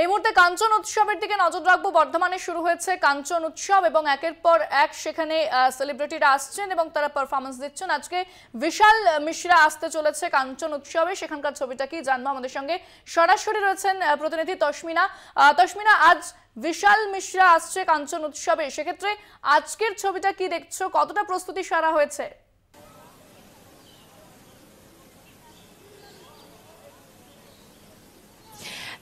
এই মুহূর্তে কাঞ্চন উৎসবের দিকে নজর রাখবো। বর্ধমানে শুরু হয়েছে কাঞ্চন উৎসব এবং একের পর এক সেখানে সেলিব্রিটিরা আসছেন এবং তারা পারফরমেন্স দিচ্ছেন। আজকে বিশাল মিশ্রা আসতে চলেছে কাঞ্চন উৎসবে, সেখানকার ছবিটা কি জানবো। আমাদের সঙ্গে সরাসরি রয়েছেন প্রতিনিধি তসমিনা। তসমিনা, আজ বিশাল মিশ্রা আসছে কাঞ্চন উৎসবে, সেক্ষেত্রে আজকের ছবিটা কি দেখছো, কতটা প্রস্তুতি সারা হয়েছে?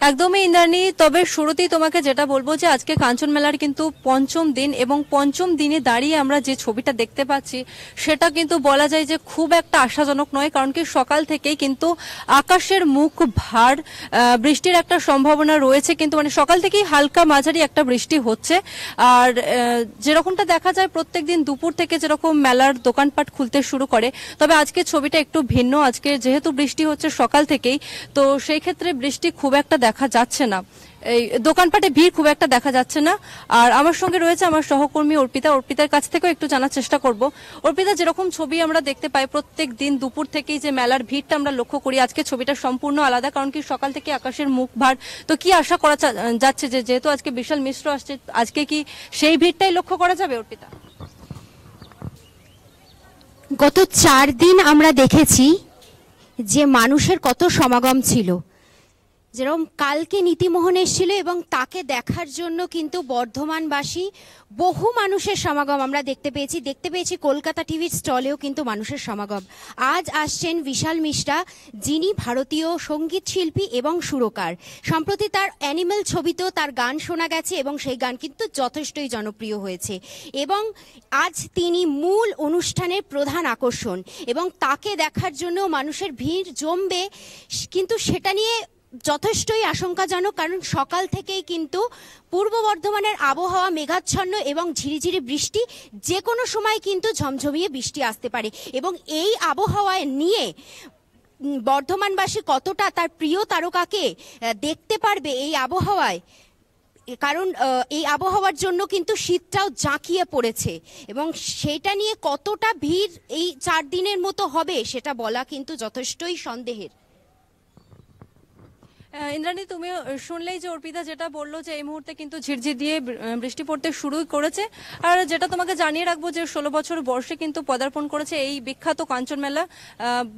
একদমই ইন্দ্রাণী, তবে শুরুতেই তোমাকে যেটা বলবো যে আজকে কাঞ্চন মেলার কিন্তু পঞ্চম দিন এবং পঞ্চম দিনে দাঁড়িয়ে আমরা যে ছবিটা দেখতে পাচ্ছি সেটা কিন্তু বলা যায় যে খুব একটা আশাজনক নয়। কারণ কি সকাল থেকেই কিন্তু আকাশের মুখ ভার, বৃষ্টির একটা সম্ভাবনা রয়েছে, কিন্তু মানে সকাল থেকেই হালকা মাঝারি একটা বৃষ্টি হচ্ছে। আর যেরকমটা দেখা যায় প্রত্যেক দিন দুপুর থেকে যেরকম মেলার দোকানপাট খুলতে শুরু করে, তবে আজকে ছবিটা একটু ভিন্ন। আজকে যেহেতু বৃষ্টি হচ্ছে সকাল থেকেই, তো সেই ক্ষেত্রে বৃষ্টি খুব একটা দেখা যাচ্ছে না, এই দোকানপাটে ভিড় খুব একটা দেখা যাচ্ছে না। আর আমার সঙ্গে রয়েছে আমার সহকর্মী অর্পিতার কাছ থেকেও একটু জানার চেষ্টা করব। অর্পিতা, যেরকম ছবি আমরা দেখতে পাই প্রত্যেক দিন দুপুর থেকেই যে মেলার ভিড়টা আমরা লক্ষ্য করি, আজকে ছবিটা সম্পূর্ণ আলাদা। কারণ কি সকাল থেকে আকাশের মুখ ভার, তো কি আশা করা যাচ্ছে যে যেহেতু আজকে বিশাল মিশ্র আসছে, আজকে কি সেই ভিড়টাই লক্ষ্য করা যাবে? অর্পিতা, গত 4 দিন আমরা দেখেছি যে মানুষের কত সমাগম ছিল। যেরকম কালকে নীতিমোহন এসেছিল এবং তাকে দেখার জন্য কিন্তু বর্ধমানবাসী বহু মানুষের সমাগম আমরা দেখতে পেয়েছি। কলকাতা টিভির স্টলেও কিন্তু মানুষের সমাগম। আজ আসছেন বিশাল মিশ্রা, যিনি ভারতীয় সঙ্গীত শিল্পী এবং সুরকার। সম্প্রতি তার অ্যানিমেল ছবিতেও তার গান শোনা গেছে এবং সেই গান কিন্তু যথেষ্টই জনপ্রিয় হয়েছে এবং আজ তিনি মূল অনুষ্ঠানের প্রধান আকর্ষণ এবং তাকে দেখার জন্য মানুষের ভিড় জমবে, কিন্তু সেটা নিয়ে যথেষ্টই আশঙ্কাজনক। কারণ সকাল থেকেই কিন্তু পূর্ব বর্ধমানের আবহাওয়া মেঘাচ্ছন্ন এবং ঝিরিঝিরি বৃষ্টি, যে কোনো সময় কিন্তু ঝমঝমিয়ে বৃষ্টি আসতে পারে এবং এই আবহাওয়ায় নিয়ে বর্ধমানবাসী কতটা তার প্রিয় তারকাকে দেখতে পারবে এই আবহাওয়ায়, কারণ এই আবহাওয়ার জন্য কিন্তু শীতটাও জাঁকিয়ে পড়েছে এবং সেটা নিয়ে কতটা ভিড় এই 4 দিনের মতো হবে সেটা বলা কিন্তু যথেষ্টই সন্দেহের। ইন্দ্রাণী, তুমি শুনলেই যে অর্পিতা যেটা বললো যে এই মুহূর্তে কিন্তু ঝিরঝির দিয়ে বৃষ্টি পড়তে শুরু করেছে। আর যেটা তোমাকে জানিয়ে রাখবো যে 16 বছর বর্ষে কিন্তু পদার্পণ করেছে এই বিখ্যাত কাঞ্চন মেলা।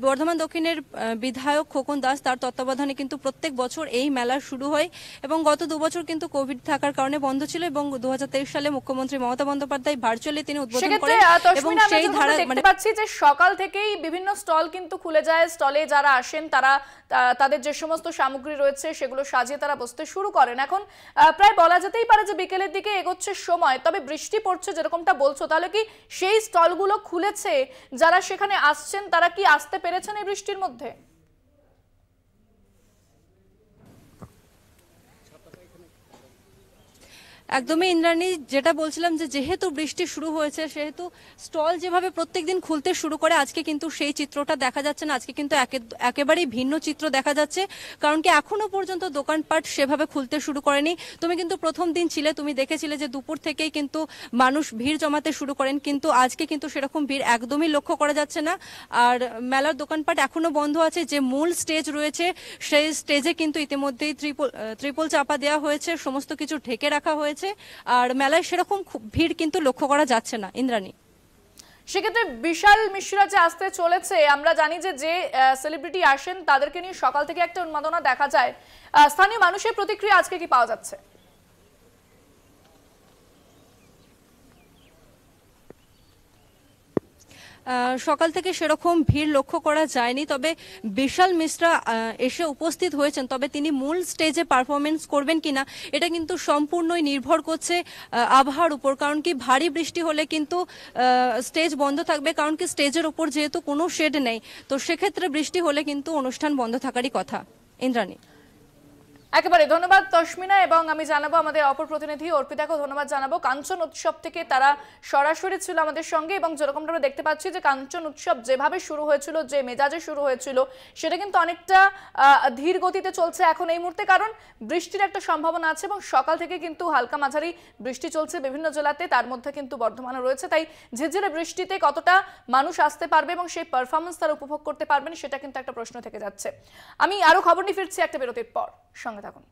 বর্ধমান দক্ষিণের বিধায়ক খোকন দাস, তার তত্ত্বাবধানে কিন্তু প্রত্যেক বছর এই মেলা শুরু হয় এবং গত 2 বছর কিন্তু কোভিড থাকার কারণে বন্ধ ছিল এবং 2023 সালে মুখ্যমন্ত্রী মমতা বন্দ্যোপাধ্যায় ভার্চুয়ালি তিনি উদ্বোধন করেন এবং সেই ধারা দেখতে পাচ্ছি যে সকাল থেকেই বিভিন্ন স্টল কিন্তু খুলে যায়। স্টলে যারা আসেন তারা তাদের যে সমস্ত সামগ্রী রয়েছে সেগুলো সাজিয়ে তারা বসতে শুরু করেন। এখন প্রায় বলা যেতেই পারে যে বিকেলের দিকে এগোচ্ছে সময়, তবে বৃষ্টি পড়ছে যেরকমটা বলছো, তাহলে কি সেই স্টলগুলো খুলেছে? যারা সেখানে আসছেন তারা কি আসতে পেরেছেন এই বৃষ্টির মধ্যে? একদমই ইন্দ্রাণী, যেটা বলছিলাম যে যেহেতু বৃষ্টি শুরু হয়েছে সেহেতু স্টল যেভাবে প্রত্যেকদিন খুলতে শুরু করে আজকে কিন্তু সেই চিত্রটা দেখা যাচ্ছে না। আজকে কিন্তু একেবারেই ভিন্ন চিত্র দেখা যাচ্ছে, কারণ কি এখনো পর্যন্ত দোকানপাট সেভাবে খুলতে শুরু করেনি। তুমি কিন্তু প্রথম দিন ছিলে, তুমি দেখেছিলে যে দুপুর থেকেই কিন্তু মানুষ ভিড় জমাতে শুরু করেন, কিন্তু আজকে কিন্তু সেরকম ভিড় একদমই লক্ষ্য করা যাচ্ছে না। আর মেলার দোকানপাট এখনো বন্ধ আছে। যে মূল স্টেজ রয়েছে সেই স্টেজে কিন্তু ইতিমধ্যেই ত্রিপল চাপা দেওয়া হয়েছে, সমস্ত কিছু ঢেকে রাখা হয়েছে। আর মেলায় সেরকম ভিড় কিন্তু লক্ষ্য করা যাচ্ছে না। ইন্দ্রাণী, সেক্ষেত্রে বিশাল মিশ্রা যে আসতে চলেছে, আমরা জানি যে যে সেলিব্রিটি আসেন তাদেরকে নিয়ে সকাল থেকে একটা উন্মাদনা দেখা যায়। স্থানীয় মানুষের প্রতিক্রিয়া আজকে কি পাওয়া যাচ্ছে? সকাল থেকে সেরকম ভিড় লক্ষ্য করা যায়নি, তবে বিশাল মিশ্রা এসে উপস্থিত হয়েছেন, তবে তিনি মূল স্টেজে পারফরমেন্স করবেন কিনা এটা কিন্তু সম্পূর্ণই নির্ভর করছে আবহাওয়ার উপর। কারণ কি ভারী বৃষ্টি হলে কিন্তু স্টেজ বন্ধ থাকবে, কারণ কি স্টেজের উপর যেহেতু কোনো শেড নেই, তো সেক্ষেত্রে বৃষ্টি হলে কিন্তু অনুষ্ঠান বন্ধ থাকারই কথা। ইন্দ্রাণী, একেবারে ধন্যবাদ তসমিনা, এবং আমি জানাবো আমাদের অপর প্রতিনিধি অর্পিতাকেও ধন্যবাদ জানাবো। কাঞ্চন উৎসব থেকে তারা সরাসরি ছিল আমাদের সঙ্গে এবং যেরকমটা আমরা দেখতে পাচ্ছি যে কাঞ্চন উৎসব যেভাবে শুরু হয়েছিল, যে মেজাজে শুরু হয়েছিল, সেটা কিন্তু অনেকটা ধীর গতিতে চলছে এখন এই মুহূর্তে, কারণ বৃষ্টির একটা সম্ভাবনা আছে এবং সকাল থেকে কিন্তু হালকা মাঝারি বৃষ্টি চলছে বিভিন্ন জেলাতে, তার মধ্যে কিন্তু বর্ধমানে রয়েছে। তাই ঝিরঝিরে বৃষ্টিতে কতটা মানুষ আসতে পারবে এবং সেই পারফরমেন্স তারা উপভোগ করতে পারবেন সেটা কিন্তু একটা প্রশ্ন থেকে যাচ্ছে। আমি আরো খবর নিয়ে ফিরছি একটা বিরতির পর, সঙ্গে থাকুন।